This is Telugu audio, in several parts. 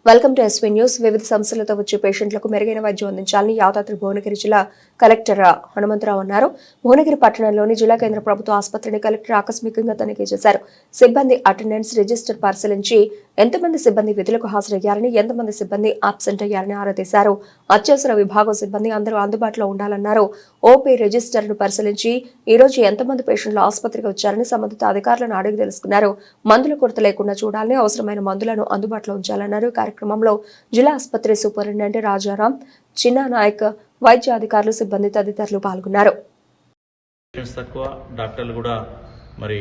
Welcome to SV news. వివిధ సమస్యలతో వచ్చే పేషెంట్లకు మెరుగైన వైద్యం అందించాలని యాదాద్రి భువనగిరి జిల్లా కలెక్టర్ హనుమంతరావు అన్నారు. భువనగిరి పట్టణంలోని జిల్లా కేంద్ర ప్రభుత్వ ఆసుపత్రిని కలెక్టర్ ఆకస్మికంగా తనిఖీ చేశారు. సిబ్బంది అటెండెన్స్ రిజిస్టర్ పరిశీలించి ఎంతమంది సిబ్బంది విధులకు హాజరయ్యారని, ఎంతమంది సిబ్బంది అబ్సెంట్ అయ్యారని ఆరా తీశారు. అత్యవసర విభాగం సిబ్బంది అందరూ అందుబాటులో ఉండాలన్నారు. ఓపీ రిజిస్టర్ను పరిశీలించి ఈ రోజు ఎంతమంది పేషెంట్లు ఆసుపత్రికి వచ్చారని సంబంధిత అధికారులను అడిగి తెలుసుకున్నారు. మందుల కొరత లేకుండా చూడాలని, అవసరమైన మందులను అందుబాటులో ఉంచాలన్నారు. కార్యక్రమంలో జిల్లా ఆసుపత్రి సూపరింటెండెంట్ రాజారాం, చిన్నా నాయక్, వైద్య అధికారులు, సిబ్బంది తదితరులు పాల్గొన్నారు. డాక్టర్లు కూడా మరి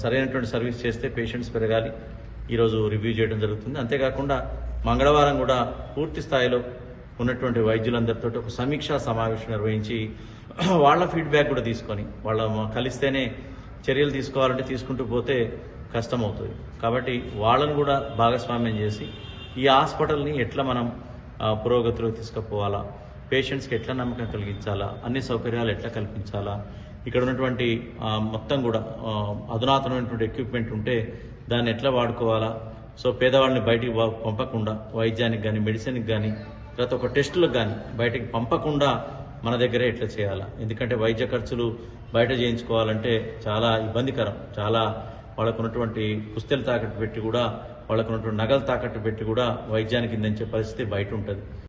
సరైనటువంటి సర్వీస్ చేస్తే పేషెంట్స్ పెరగాలి. ఈరోజు రివ్యూ చేయడం జరుగుతుంది. అంతేకాకుండా మంగళవారం కూడా పూర్తి స్థాయిలో ఉన్నటువంటి వైద్యులందరితో ఒక సమీక్షా సమావేశం నిర్వహించి వాళ్ళ ఫీడ్బ్యాక్ కూడా తీసుకొని వాళ్ళ కలిస్తేనే చర్యలు తీసుకోవాలంటే తీసుకుంటూ పోతే కష్టమవుతుంది. కాబట్టి వాళ్ళను కూడా భాగస్వామ్యం చేసి ఈ హాస్పిటల్ని ఎట్లా మనం పురోగతిలో తీసుకుపోవాలా, పేషెంట్స్కి ఎట్లా నమ్మకం కలిగించాలా, అన్ని సౌకర్యాలు ఎట్లా కల్పించాలా, ఇక్కడ ఉన్నటువంటి మొత్తం కూడా అధునాతనమైనటువంటి ఎక్విప్మెంట్ ఉంటే దాన్ని ఎట్లా వాడుకోవాలా, సో పేదవాళ్ళని బయటికి పంపకుండా వైద్యానికి కానీ, మెడిసిన్కి కానీ, తర్వాత ఒక టెస్టులకు కానీ బయటికి పంపకుండా మన దగ్గరే ఎట్లా చేయాలా. ఎందుకంటే వైద్య ఖర్చులు బయట చేయించుకోవాలంటే చాలా ఇబ్బందికరం. చాలా వాళ్ళకు ఉన్నటువంటి పుస్తెలు తాకట్టు పెట్టి కూడా, వాళ్ళకు ఉన్నటువంటి నగలు తాకట్టు పెట్టి కూడా వైద్యానికి అందించే పరిస్థితి బయట ఉంటుంది.